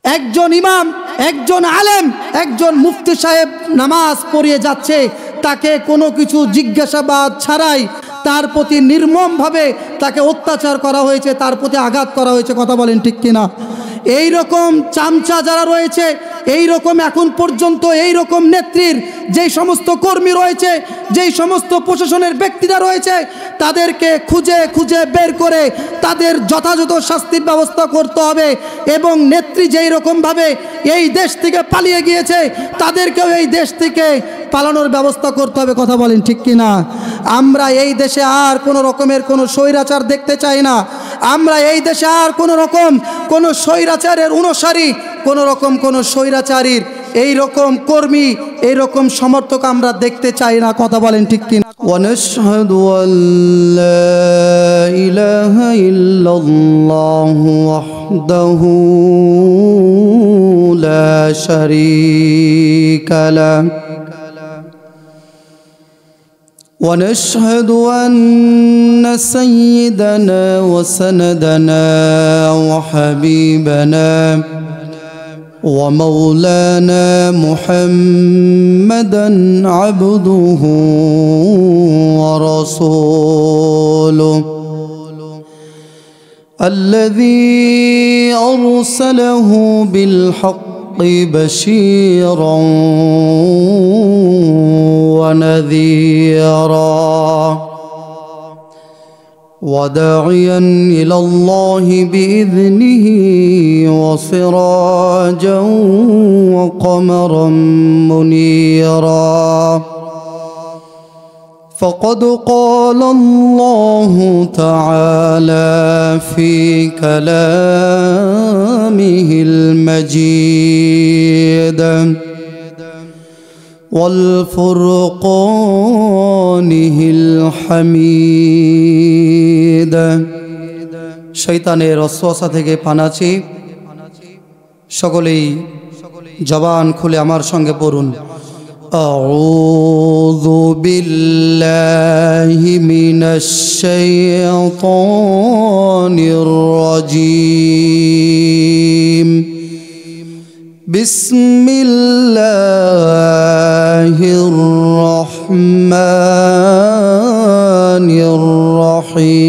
একজন ইমাম, একজন আলেম, একজন মুফতি সাহেব নামাজ পড়িয়ে যাচ্ছে, তাকে কোনো কিছু জিজ্ঞাসাবাদ ছাড়াই তার প্রতি নির্মমভাবে তাকে অত্যাচার করা হয়েছে, তার প্রতি আঘাত করা হয়েছে। কথা বলেন ঠিক কিনা? এই রকম চামচা যারা রয়েছে, এই রকম এখন পর্যন্ত এই রকম নেত্রীর যেই সমস্ত কর্মী রয়েছে, যেই সমস্ত প্রশাসনের ব্যক্তিরা রয়েছে, তাদেরকে খুঁজে খুঁজে বের করে তাদের যথাযথ শাস্তির ব্যবস্থা করতে হবে। এবং নেত্রী যেই রকমভাবে এই দেশ থেকে পালিয়ে গিয়েছে, তাদেরকেও এই দেশ থেকে পালানোর ব্যবস্থা করতে হবে। কথা বলেন ঠিক কিনা? আমরা এই দেশে আর কোনো রকমের কোনো স্বৈরাচার দেখতে চাই না। আমরা এই দেশে আর কোনো রকম কোনো স্বৈরাচারের অনুসারী, কোনো রকম কোনো স্বৈরাচারীর এই রকম কর্মী, এই রকম সমর্থক আমরা দেখতে চাই না। কথা বলেন ঠিক কিনা? ওয়ানাশহাদু আল্লা ইলাহা ইল্লাল্লাহু ওয়াহদাহু লা শারীকা লাহু ونشهد أن سيدنا وسندنا وحبيبنا ومولانا محمدا عبده ورسوله الذي أرسله بالحق بشيرا ونذيرا وداعيا إلى الله بإذنه وسراجا وقمرا منيرا فقد قال الله تعالى في كلامه المجيد والفرقانه الحميد শয়তানের ওয়াসওয়াসা থেকে পানাচি। সকলেই জবান খুলে আমার সঙ্গে পড়ুন, আউযু বিল্লাহি মিনাশ শাইতানির রাজীম বিসমিল্লাহির রহমানির রহিম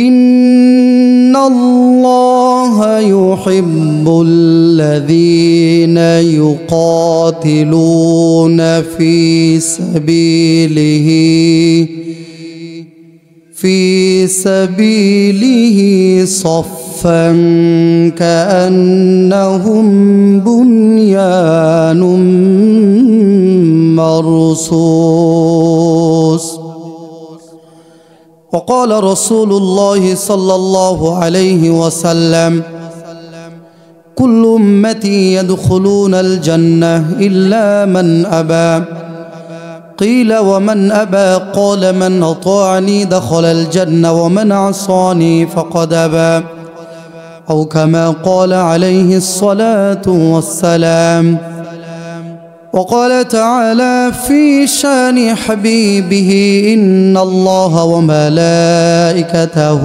ইন্নাল্লাহা ইউহিব্বুল্লাযীনা ইউকাতিলুনা ফি সাবিলিহি صفا كأنهم بنيان مرصوص وقال رسول الله صلى الله عليه وسلم كل أمتي يدخلون الجنة إلا من أبى قيل ومن أبى قال من أطاعني دخل الجنة ومن عصاني فقد أبى أو كما قال عليه الصلاة والسلام وقال تعالى في شان حبيبه إن الله وملائكته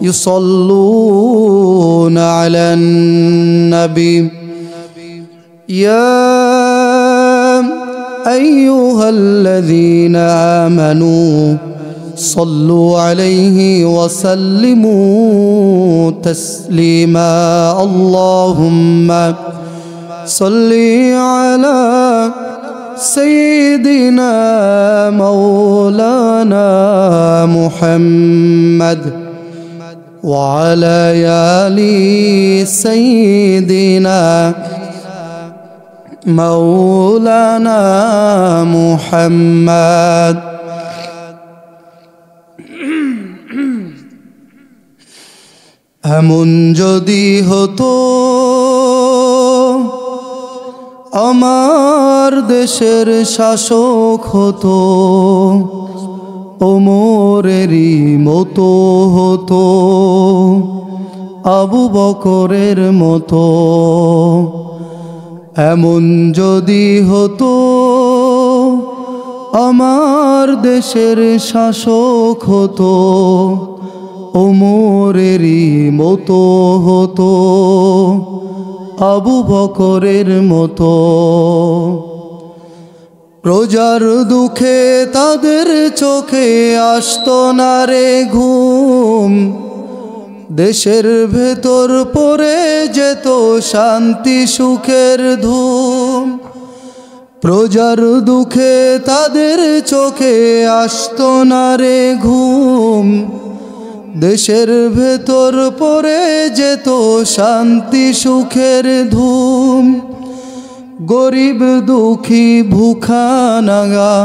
يصلون على النبي يا أيها الذين آمنوا صلوا عليه وسلموا تسليما اللهم صل على سيدنا مولانا محمد وعلى آل سيدنا مولانا محمد এমন যদি হতো আমার দেশের শাসক হতো, ওমরেরই মতো হতো, আবু বকরের মতো। এমন যদি হতো আমার দেশের শাসক হতো, ওমরেরই মতো হতো, আবু বকরের মতো। প্রজার দুঃখে তাদের চোখে আসতো না রে ঘুম, দেশের ভেতর পড়ে যেত শান্তি সুখের ধুম। প্রজার দুঃখে তাদের চোখে আসতো না রে ঘুম, দেশের ভেতর পড়ে যেত শান্তি সুখের ধুম। গরিব দুঃখী ভুখা নাগা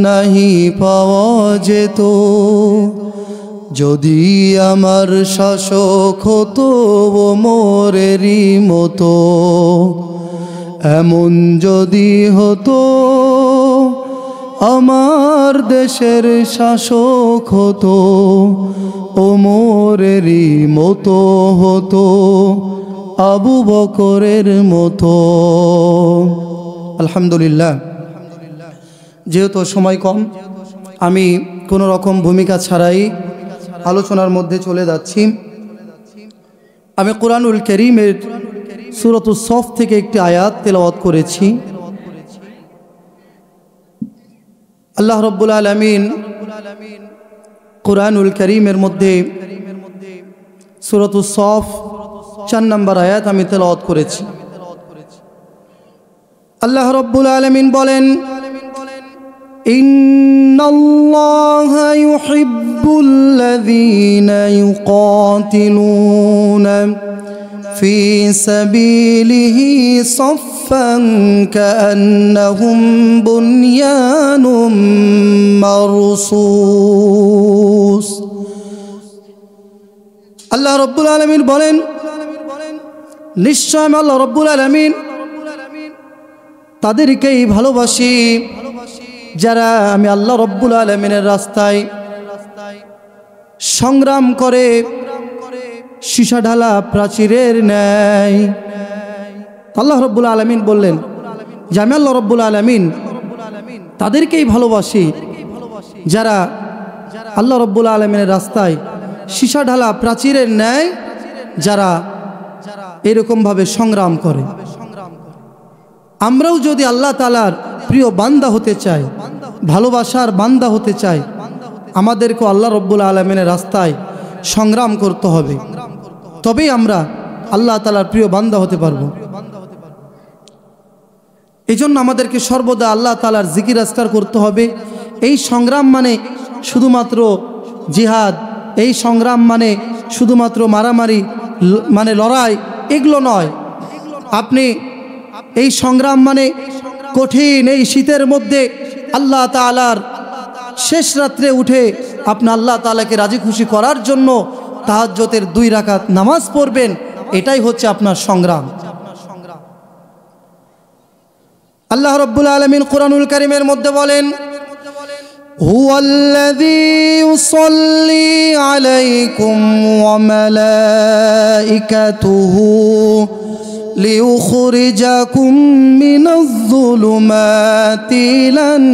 নাহি পাওয়া যেত, যদি আমার শাসক হতো ওমরেরই মতো। এমন যদি হতো আমার দেশের শাসক হতো, ওমরেরই মতো হতো, আবু বকরের মতো। আলহামদুলিল্লাহ, যেহেতু সময় কম, আমি কোনো রকম ভূমিকা ছাড়াই আলোচনার মধ্যে চলে যাচ্ছি। আমি কোরআনুল কারীমের সূরাতুস সফ থেকে একটি আয়াত তেলাওয়াত করেছি। আল্লাহ রাব্বুল আলামিন কোরআনুল কারীমের মধ্যে সূরাতুস সফ 4 নম্বর আয়াত আমি তেলাওয়াত করেছি। আল্লাহ রাব্বুল আলামিন বলেন, ইন্নাল্লাহা ইউহিব্বুল্লাযীনা ইউকাতিলুনা ফি সাবিলিহি সাফফান কাআন্নাহুম বুনয়ানুম মারসুস। আল্লাহ রাব্বুল আলামিন বলেন, নিশ্চয় আল্লাহ রাব্বুল আলামিন তাদেরকেই ভালোবাসি যারা আমি আল্লাহ রাব্বুল আলামিনের রাস্তায় সংগ্রাম করে সীসা ঢালা প্রাচীরের ন্যায়। আল্লাহ রাব্বুল আলামিন বললেন যে আমি আল্লাহ রাব্বুল আলামিন তাদেরকেই ভালোবাসি যারা আল্লাহ রাব্বুল আলামিনের রাস্তায় সীসা ঢালা প্রাচীরের ন্যায় যারা এরকমভাবে সংগ্রাম করে। আমরাও যদি আল্লাহ তাআলার প্রিয় বান্দা হতে চাই, ভালোবাসার বান্দা হতে চাই, আমাদেরকে আল্লাহ রাব্বুল আলামিনের রাস্তায় সংগ্রাম করতে হবে, তবেই আমরা আল্লাহ তাআলার প্রিয় বান্দা হতে পারব। এই জন্য আমাদেরকে সর্বদা আল্লাহ তাআলার জিকির আজকার করতে হবে। এই সংগ্রাম মানে শুধুমাত্র জিহাদ, এই সংগ্রাম মানে শুধুমাত্র মারামারি মানে লড়াই, এগুলো নয়। আপনি এই সংগ্রাম মানে কঠিন এই শীতের মধ্যে আল্লাহ তাআলার শেষ রাত্রে উঠে আপনি আল্লাহ তাআলাকে রাজি খুশি করার জন্য তাহাজ্জুদের 2 রাকাত নামাজ পড়বেন, এটাই হচ্ছে আপনার সংগ্রাম। আল্লাহ রাব্বুল আলামিন কোরআনুল কারীমের মধ্যে বলেন, হুয়াল্লাযী ইউসাল্লি আলাইকুম ওয়া মালাইকাতুহু লিইখরিজাকুম মিনাজ যুলুমাতি ইলান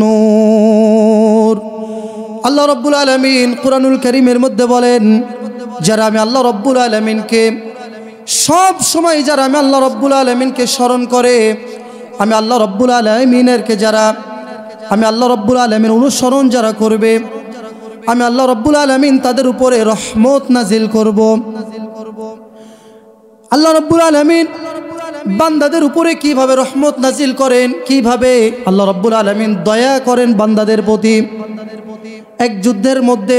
নূর। আল্লাহ রাব্বুল আলামিন কোরআনুল কারীমের মধ্যে বলেন, যারা আমি আল্লাহ রাব্বুল আলামিনকে সব সময় যারা আমি আল্লাহ রাব্বুল আলামিনকে স্মরণ করে, আমি আল্লাহ রাব্বুল আলামিনেরকে যারা আমি আল্লাহ রাব্বুল আলামিন অনুসরণ যারা করবে, আমি আল্লাহ রাব্বুল আলামিন তাদের উপরে রহমত নাজিল করব। আল্লাহ রাব্বুল আলামিন বান্দাদের উপরে কিভাবে রহমত নাজিল করেন, কিভাবে আল্লাহ রাব্বুল আলামিন দয়া করেন বান্দাদের প্রতি। এক যুদ্ধের মধ্যে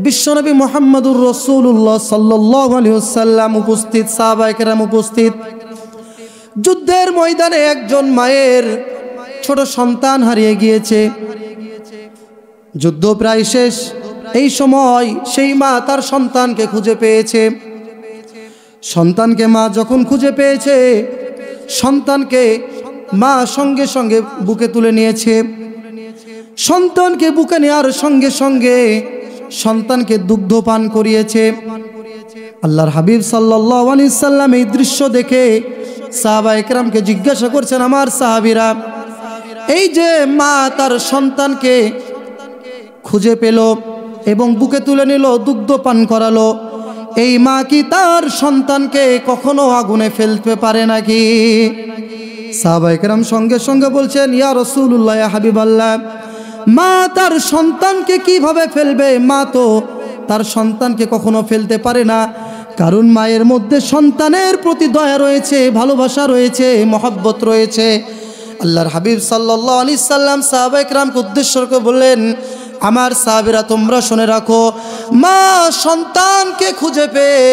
বিশ্বনবী মুহাম্মদুর রাসূলুল্লাহ সাল্লাল্লাহু আলাইহি ওয়াসাল্লাম উপস্থিত, সাহাবায়ে কেরাম উপস্থিত। যুদ্ধের ময়দানে একজন মায়ের ছোট সন্তান হারিয়ে গিয়েছে। যুদ্ধ প্রায় শেষ, এই সময় সেই মা তার সন্তানকে খুঁজে পেয়েছে। সন্তানকে মা যখন খুঁজে পেয়েছে, সন্তানকে মা সঙ্গে সঙ্গে বুকে তুলে নিয়েছে। সন্তানকে বুকে নেওয়ার সঙ্গে সঙ্গে সন্তানকে দুগ্ধ পান করিয়েছে। আল্লাহর হাবিব সাল্লাল্লাহু আলাইহি সাল্লাম এই দৃশ্য দেখে সাহাবায়ে কেরামকে জিজ্ঞাসা করছেন, আমার সাহাবীরা, এই যে মা তার সন্তানকে খুঁজে পেল, এবং বুকে তুলে নিল, দুগ্ধ পান করালো। এই মা কি তার সন্তানকে কখনো আগুনে ফেলতে পারে নাকি? সাহাবায়ে কেরাম সঙ্গে সঙ্গে বলছেন, ইয়া রাসূলুল্লাহ, ইয়া হাবিবাল্লাহ, মা তার সন্তানকে কিভাবে ফেলবে? মা তো তার সন্তানকে কখনো ফেলতে পারে না, কারণ মায়ের মধ্যে সন্তানের প্রতি দয়া রয়েছে, ভালোবাসা রয়েছে, মহব্বত রয়েছে। আল্লাহর হাবিব সাল্লাল্লাহু আলাইহি সাল্লাম সাহাবায়ে কেরামকে উদ্দেশ্য করে বললেন, আমার সাহাবীরা তোমরা শুনে রাখো, মা সন্তানকে খুঁজে পেয়ে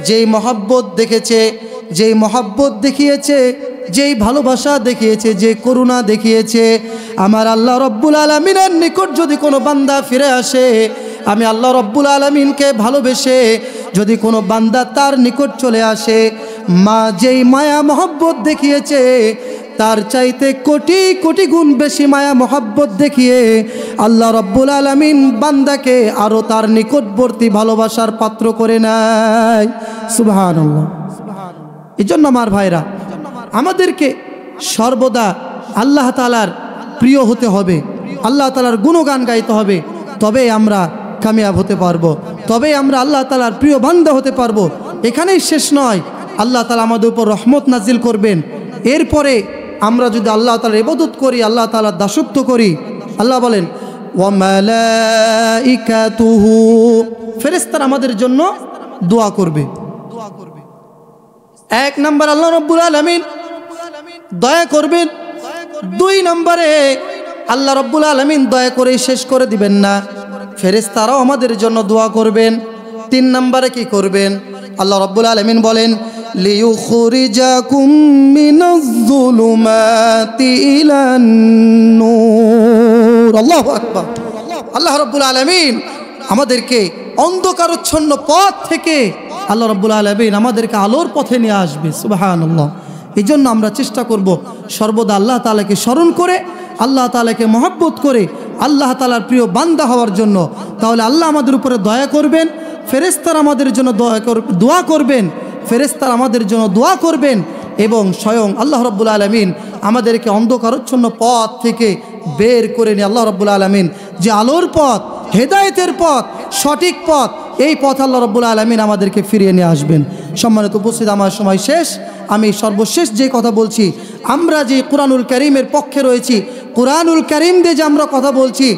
যেই মহব্বত দেখেছে, যেই মহব্বত দেখিয়েছে, যেই ভালোবাসা দেখিয়েছে, যে করুণা দেখিয়েছে, আমার আল্লাহ রব্বুল আলামিনের নিকট যদি কোনো বান্দা ফিরে আসে, আমি আল্লাহ রব্বুল আলামিনকে ভালোবেসে যদি কোনো বান্দা তার নিকট চলে আসে, মা যেই মায়া মহব্বত দেখিয়েছে তার চাইতে কোটি কোটি গুণ বেশি মায়া মহব্বত দেখিয়ে আল্লাহ রব্বুল আলামিন বান্দাকে আরও তার নিকটবর্তী ভালোবাসার পাত্র করে নেয়। সুবহানাল্লাহ। এই জন্য আমার ভাইরা, আমাদেরকে সর্বদা আল্লাহ তাআলার প্রিয় হতে হবে, আল্লাহ তাআলার গুণগান গাইতে হবে, তবে আমরা কামিয়াব হতে পারবো, তবে আমরা আল্লাহ তাআলার প্রিয় বান্দা হতে পারবো। এখানেই শেষ নয়, আল্লাহ তাআলা আমাদের উপর রহমত নাজিল করবেন। এরপরে আমরা যদি আল্লাহ তাআলার ইবাদত করি, আল্লাহ তাআলার দাসত্ব করি, আল্লাহ বলেন ওয়া মালাইকাতুহু, ফেরেশতারা আমাদের জন্য দোয়া করবে। এক নম্বর আল্লাহ রাব্বুল আলামিন দয়া করবেন। দুই নম্বরে আল্লাহ রাব্বুল আলামিন দয়া করে শেষ করে দিবেন না, ফেরেশতারাও আমাদের জন্য দোয়া করবেন। তিন নম্বরে কি করবেন? আল্লাহ রাব্বুল আলামিন বলেন লিইউখরিজাকুম মিনাজ-যুলুমাতি ইলান-নূর। আল্লাহু আকবার। আল্লাহ রাব্বুল আলামিন আমাদেরকে অন্ধকারচ্ছন্ন পথ থেকে আল্লাহ রাব্বুল আলামিন আমাদেরকে আলোর পথে নিয়ে আসবে। সুবহানাল্লাহ। এই জন্য আমরা চেষ্টা করব সর্বদা আল্লাহ তাআলাকে স্মরণ করে, আল্লাহ তাআলাকে মহব্বত করে, আল্লাহ তাআলার প্রিয় বান্দা হওয়ার জন্য। তাহলে আল্লাহ আমাদের উপরে দয়া করবেন, ফেরেশতারা আমাদের জন্য দোয়া করবেন, ফেরেশতারা আমাদের জন্য দোয়া করবেন, এবং স্বয়ং আল্লাহ রাব্বুল আলামিন আমাদেরকে অন্ধকারচ্ছন্ন পথ থেকে বের করে নিয়ে আল্লাহ রাব্বুল আলামিন যে আলোর পথ, হেদায়েতের পথ, সঠিক পথ, এই পথ আল্লাহ রাব্বুল আলামিন আমাদেরকে ফিরিয়ে নিয়ে আসবেন। সম্মানিত উপস্থিত, আমার সময় শেষ। আমি সর্বশেষ যে কথা বলছি, আমরা যে কুরআনুল কারীমের পক্ষে রয়েছি, কুরআনুল কারীম দিয়ে যে আমরা কথা বলছি,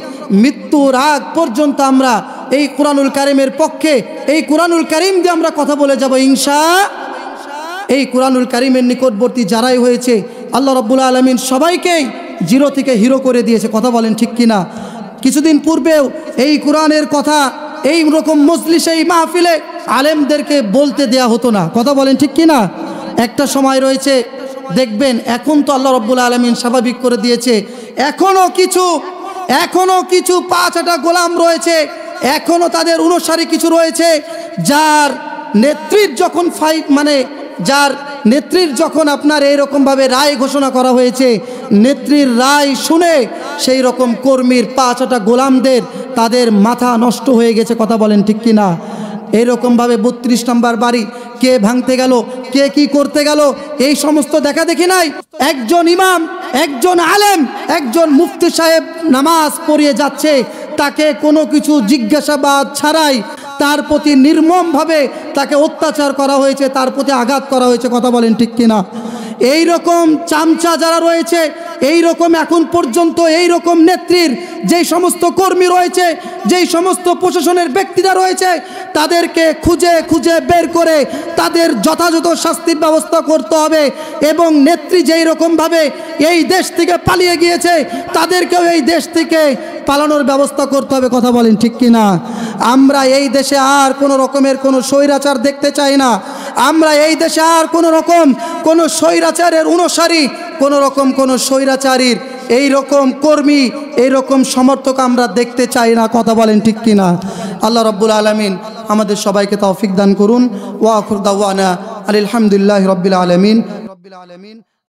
মৃত্যুর আগ পর্যন্ত আমরা এই কুরআনুল কারীমের পক্ষে, এই কুরআনুল কারীম দিয়ে আমরা কথা বলে যাব ইনশাআল্লাহ। এই কুরআনুল কারীমের নিকটবর্তী যারাই হয়েছে, আল্লাহ রাব্বুল আলামিন সবাইকেই জিরো থেকে হিরো করে দিয়েছে। কথা বলেন ঠিক কিনা? কিছুদিন পূর্বেও এই কুরআনের কথা এই রকম মজলিসে, এই মাহফিলে আলেমদেরকে বলতে দেয়া হতো না। কথা বলেন ঠিক কিনা? একটা সময় রয়েছে, দেখবেন এখন তো আল্লাহ রাব্বুল আলামিন স্বাভাবিক করে দিয়েছে, এখনো কিছু পাঁচটা গোলাম রয়েছে, এখনো তাদের অনুসারী কিছু রয়েছে, যার নেত্রীর যখন যার নেত্রীর যখন আপনার এইরকমভাবে রায় ঘোষণা করা হয়েছে, নেত্রীর রায় শুনে সেই রকম কর্মীর পাঁচটা গোলামদের তাদের মাথা নষ্ট হয়ে গেছে। কথা বলেন ঠিক কিনা? এইরকমভাবে 32 নম্বর বাড়ি কে ভাঙতে গেল, কে কি করতে গেল, এই সমস্ত দেখা দেখি নাই। একজন ইমাম, একজন আলেম, একজন মুফতি সাহেব নামাজ পড়িয়ে যাচ্ছে, তাকে কোনো কিছু জিজ্ঞাসাবাদ ছাড়াই তার প্রতি নির্মমভাবে তাকে অত্যাচার করা হয়েছে, তার প্রতি আঘাত করা হয়েছে। কথা বলেন ঠিক কিনা? এই রকম চামচা যারা রয়েছে, এই রকম এখন পর্যন্ত এই রকম নেত্রীর যেই সমস্ত কর্মী রয়েছে, যেই সমস্ত প্রশাসনের ব্যক্তিরা রয়েছে, তাদেরকে খুঁজে খুঁজে বের করে তাদের যথাযথ শাস্তির ব্যবস্থা করতে হবে। এবং নেত্রী যেই রকমভাবে এই দেশ থেকে পালিয়ে গিয়েছে, তাদেরকেও এই দেশ থেকে পালানোর ব্যবস্থা করতে হবে। কথা বলেন ঠিক কিনা? আমরা এই দেশে আর কোনো রকমের কোনো স্বৈরাচার দেখতে চাই না। আমরা এই দেশে আর কোনো রকম কোনো স্বৈরাচারের অনুসারী, কোনো রকম কোনো স্বৈরাচারীর এই রকম কর্মী, এই রকম সমর্থক আমরা দেখতে চাই না। কথা বলেন ঠিক কিনা? আল্লাহ রাব্বুল আলামিন আমাদের সবাইকে তৌফিক দান করুন। ওয়া আখিরু দাওয়ানা আলহামদুলিল্লাহি রাব্বিল আলামিন।